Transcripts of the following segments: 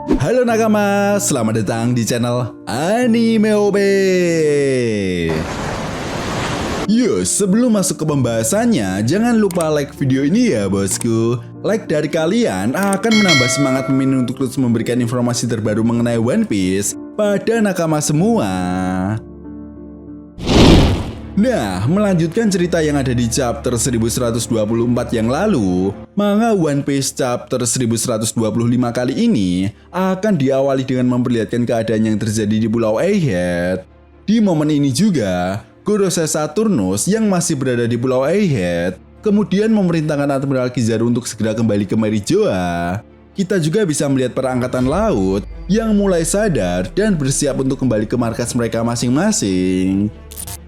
Halo nakama, selamat datang di channel Anime OB. Yuk, sebelum masuk ke pembahasannya, jangan lupa like video ini ya bosku. Like dari kalian akan menambah semangat Mimin untuk terus memberikan informasi terbaru mengenai One Piece pada nakama semua. Nah, melanjutkan cerita yang ada di chapter 1124 yang lalu, manga One Piece chapter 1125 kali ini akan diawali dengan memperlihatkan keadaan yang terjadi di Pulau Egghead. Di momen ini juga, Gorosei Saturnus yang masih berada di Pulau Egghead kemudian memerintahkan Admiral Kizaru untuk segera kembali ke Marijoa. Kita juga bisa melihat para angkatan laut yang mulai sadar dan bersiap untuk kembali ke markas mereka masing-masing.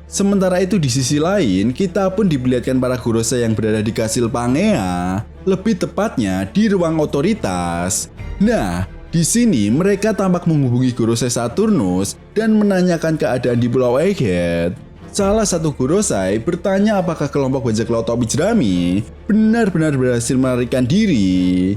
Sementara itu di sisi lain, kita pun diperlihatkan para Gorosei yang berada di Kastil Pangea, lebih tepatnya di ruang otoritas. Nah, di sini mereka tampak menghubungi Gorosei Saturnus dan menanyakan keadaan di Pulau Egghead. Salah satu Gorosei bertanya apakah kelompok bajak laut topi jerami benar-benar berhasil melarikan diri.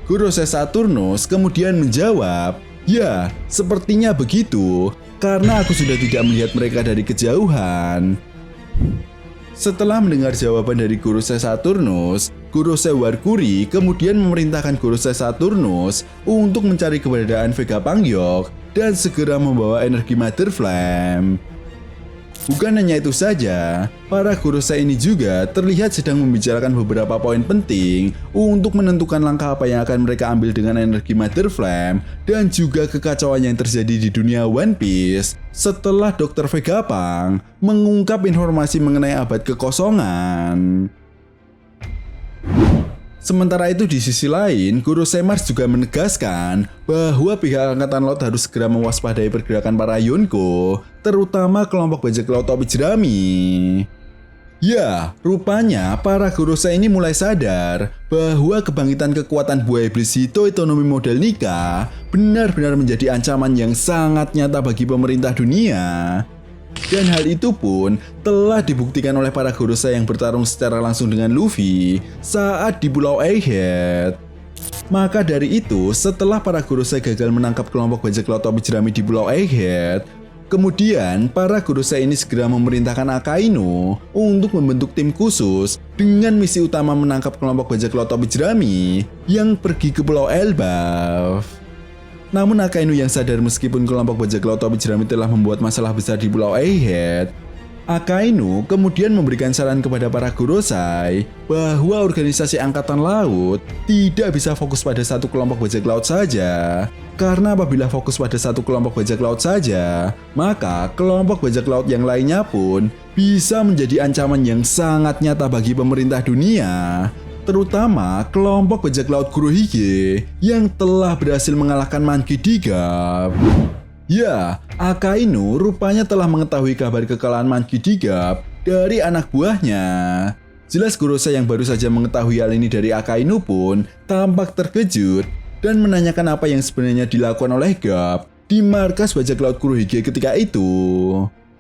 Gorosei Saturnus kemudian menjawab, "Ya, sepertinya begitu, karena aku sudah tidak melihat mereka dari kejauhan." Setelah mendengar jawaban dari Gorosei Saturnus, Gorosei Warkuri kemudian memerintahkan Gorosei Saturnus untuk mencari keberadaan Vega Pangyok dan segera membawa energi Mother Flame. Bukan hanya itu saja, para Gorosei ini juga terlihat sedang membicarakan beberapa poin penting untuk menentukan langkah apa yang akan mereka ambil dengan energi Mother Flame dan juga kekacauan yang terjadi di dunia One Piece setelah Dr. Vegapunk mengungkap informasi mengenai abad kekosongan. Sementara itu di sisi lain, Gorosei Mars juga menegaskan bahwa pihak Angkatan Laut harus segera mewaspadai pergerakan para Yonko, terutama kelompok bajak laut topi jerami. Ya, rupanya para Gorosei ini mulai sadar bahwa kebangkitan kekuatan buah iblis Hito Ekonomi model Nika benar-benar menjadi ancaman yang sangat nyata bagi pemerintah dunia. Dan hal itu pun telah dibuktikan oleh para Gorosei yang bertarung secara langsung dengan Luffy saat di Pulau Egghead. Maka dari itu, setelah para Gorosei gagal menangkap kelompok bajak laut topi jerami di Pulau Egghead, kemudian para Gorosei ini segera memerintahkan Akainu untuk membentuk tim khusus dengan misi utama menangkap kelompok bajak laut topi jerami yang pergi ke Pulau Elbaf. Namun Akainu yang sadar meskipun kelompok bajak laut topi jerami telah membuat masalah besar di Pulau Egghead, Akainu kemudian memberikan saran kepada para Gorosei bahwa organisasi angkatan laut tidak bisa fokus pada satu kelompok bajak laut saja. Karena apabila fokus pada satu kelompok bajak laut saja, maka kelompok bajak laut yang lainnya pun bisa menjadi ancaman yang sangat nyata bagi pemerintah dunia. Terutama kelompok bajak laut Kurohige yang telah berhasil mengalahkan Monkey D. Garp. Ya, Akainu rupanya telah mengetahui kabar kekalahan Monkey D. Garp dari anak buahnya. Jelas Gorosei yang baru saja mengetahui hal ini dari Akainu pun tampak terkejut dan menanyakan apa yang sebenarnya dilakukan oleh Garp di markas bajak laut Kurohige ketika itu.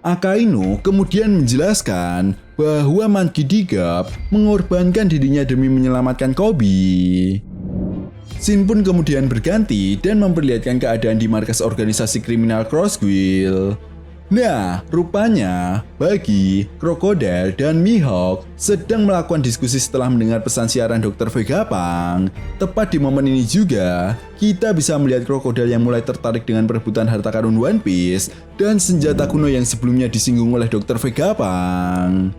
Akainu kemudian menjelaskan bahwa Monkey D. Garp mengorbankan dirinya demi menyelamatkan Koby. Scene pun kemudian berganti dan memperlihatkan keadaan di markas organisasi kriminal Crossguild. Nah, rupanya Buggy, Crocodile, dan Mihawk sedang melakukan diskusi setelah mendengar pesan siaran Dr. Vegapunk. Tepat di momen ini juga, kita bisa melihat Crocodile yang mulai tertarik dengan perebutan harta karun One Piece dan senjata kuno yang sebelumnya disinggung oleh Dr. Vegapunk.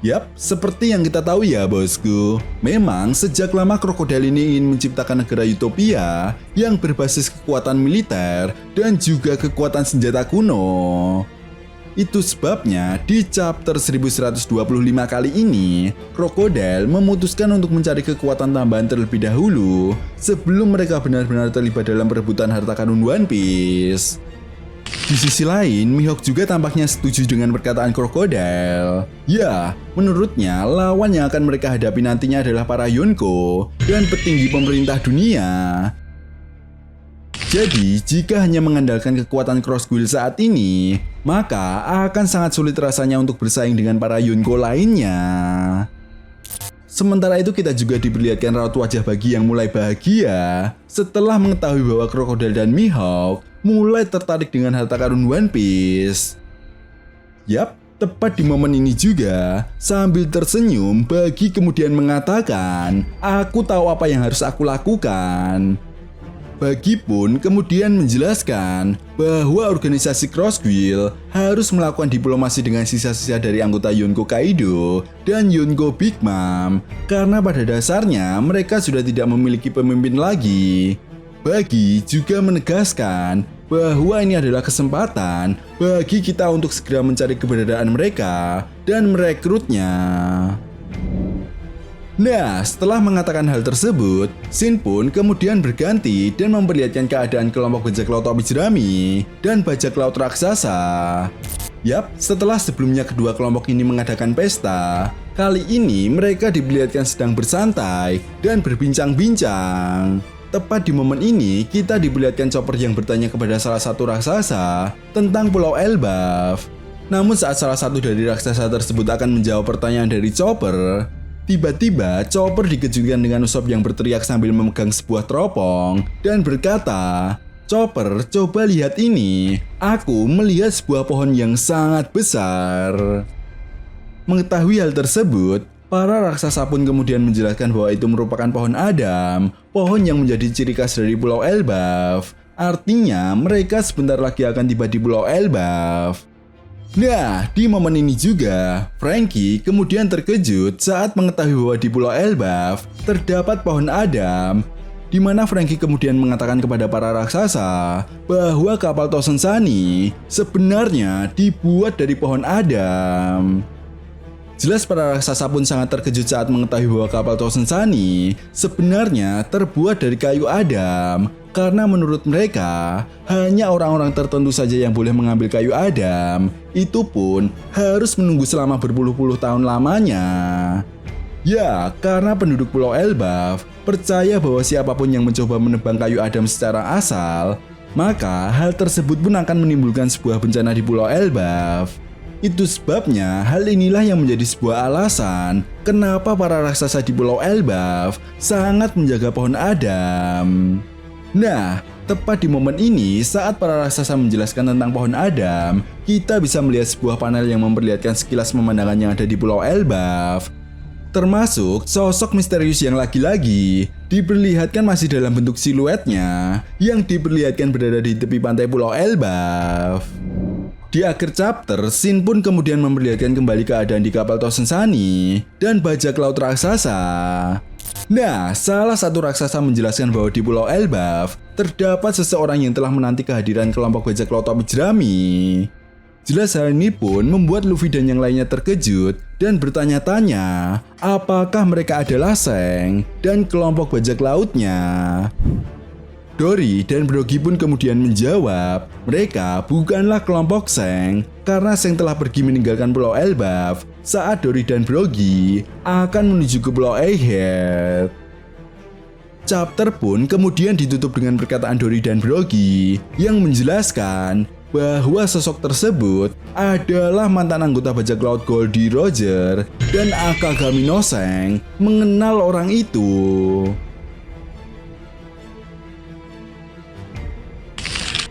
Yap, seperti yang kita tahu ya bosku, memang sejak lama Crocodile ini ingin menciptakan negara utopia yang berbasis kekuatan militer dan juga kekuatan senjata kuno. Itu sebabnya di chapter 1125 kali ini, Crocodile memutuskan untuk mencari kekuatan tambahan terlebih dahulu sebelum mereka benar-benar terlibat dalam perebutan harta karun One Piece. Di sisi lain, Mihawk juga tampaknya setuju dengan perkataan Crocodile. Ya, menurutnya lawan yang akan mereka hadapi nantinya adalah para Yonko dan petinggi pemerintah dunia. Jadi, jika hanya mengandalkan kekuatan Crossguild saat ini, maka akan sangat sulit rasanya untuk bersaing dengan para Yonko lainnya. Sementara itu kita juga diperlihatkan raut wajah Buggy yang mulai bahagia setelah mengetahui bahwa Crocodile dan Mihawk mulai tertarik dengan harta karun One Piece. Yap, tepat di momen ini juga, sambil tersenyum, Buggy kemudian mengatakan, "Aku tahu apa yang harus aku lakukan." Buggy pun kemudian menjelaskan bahwa organisasi Crossquill harus melakukan diplomasi dengan sisa-sisa dari anggota Yonko Kaido dan Yonko Big Mom karena pada dasarnya mereka sudah tidak memiliki pemimpin lagi. Buggy juga menegaskan bahwa ini adalah kesempatan bagi kita untuk segera mencari keberadaan mereka dan merekrutnya. Nah, setelah mengatakan hal tersebut, Shin pun kemudian berganti dan memperlihatkan keadaan kelompok bajak laut topi jerami dan bajak laut raksasa. Yap, setelah sebelumnya kedua kelompok ini mengadakan pesta, kali ini mereka diperlihatkan sedang bersantai dan berbincang-bincang. Tepat di momen ini, kita diperlihatkan Chopper yang bertanya kepada salah satu raksasa tentang Pulau Elbaf. Namun saat salah satu dari raksasa tersebut akan menjawab pertanyaan dari Chopper, tiba-tiba Chopper dikejutkan dengan Usopp yang berteriak sambil memegang sebuah teropong dan berkata, "Chopper, coba lihat ini. Aku melihat sebuah pohon yang sangat besar." Mengetahui hal tersebut, para raksasa pun kemudian menjelaskan bahwa itu merupakan pohon Adam, pohon yang menjadi ciri khas dari Pulau Elbaf. Artinya, mereka sebentar lagi akan tiba di Pulau Elbaf. Nah, di momen ini juga, Franky kemudian terkejut saat mengetahui bahwa di Pulau Elbaf terdapat pohon Adam, di mana Franky kemudian mengatakan kepada para raksasa bahwa kapal Tosen Sunny sebenarnya dibuat dari pohon Adam. Jelas para raksasa pun sangat terkejut saat mengetahui bahwa kapal Tosen Sunny sebenarnya terbuat dari kayu Adam, karena menurut mereka hanya orang-orang tertentu saja yang boleh mengambil kayu Adam, itu pun harus menunggu selama berpuluh-puluh tahun lamanya. Ya, karena penduduk Pulau Elbaf percaya bahwa siapapun yang mencoba menebang kayu Adam secara asal, maka hal tersebut pun akan menimbulkan sebuah bencana di Pulau Elbaf. Itu sebabnya hal inilah yang menjadi sebuah alasan kenapa para raksasa di Pulau Elbaf sangat menjaga pohon Adam. Nah, tepat di momen ini saat para raksasa menjelaskan tentang pohon Adam, kita bisa melihat sebuah panel yang memperlihatkan sekilas pemandangan yang ada di Pulau Elbaf. Termasuk sosok misterius yang lagi-lagi diperlihatkan masih dalam bentuk siluetnya yang diperlihatkan berada di tepi pantai Pulau Elbaf. Di akhir chapter, Shin pun kemudian memperlihatkan kembali keadaan di kapal Tosen Sunny dan bajak laut raksasa. Nah, salah satu raksasa menjelaskan bahwa di Pulau Elbaf terdapat seseorang yang telah menanti kehadiran kelompok bajak laut topi jerami. Jelas hal ini pun membuat Luffy dan yang lainnya terkejut dan bertanya-tanya apakah mereka adalah Seng dan kelompok bajak lautnya. Dory dan Brogy pun kemudian menjawab, mereka bukanlah kelompok Seng karena Seng telah pergi meninggalkan Pulau Elbaf saat Dory dan Brogy akan menuju ke Pulau Egghead. Chapter pun kemudian ditutup dengan perkataan Dory dan Brogy yang menjelaskan bahwa sosok tersebut adalah mantan anggota bajak laut Goldie Roger dan Akagami no Seng mengenal orang itu.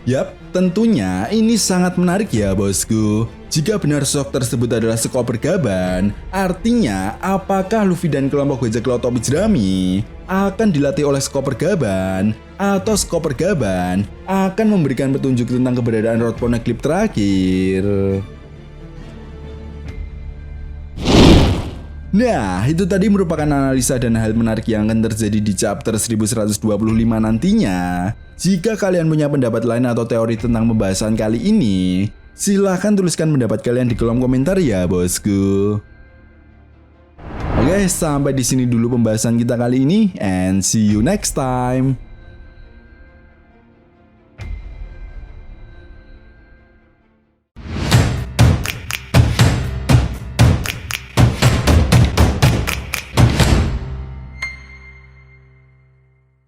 Yap, tentunya ini sangat menarik ya bosku. Jika benar sosok tersebut adalah Skoper Gaban, artinya apakah Luffy dan kelompok bajak laut topi jerami akan dilatih oleh Skoper Gaban, atau Skoper Gaban akan memberikan petunjuk tentang keberadaan Road Poneglyph terakhir? Nah, itu tadi merupakan analisa dan hal menarik yang akan terjadi di chapter 1125 nantinya. Jika kalian punya pendapat lain atau teori tentang pembahasan kali ini, silahkan tuliskan pendapat kalian di kolom komentar ya bosku. Oke, sampai di sini dulu pembahasan kita kali ini, and see you next time.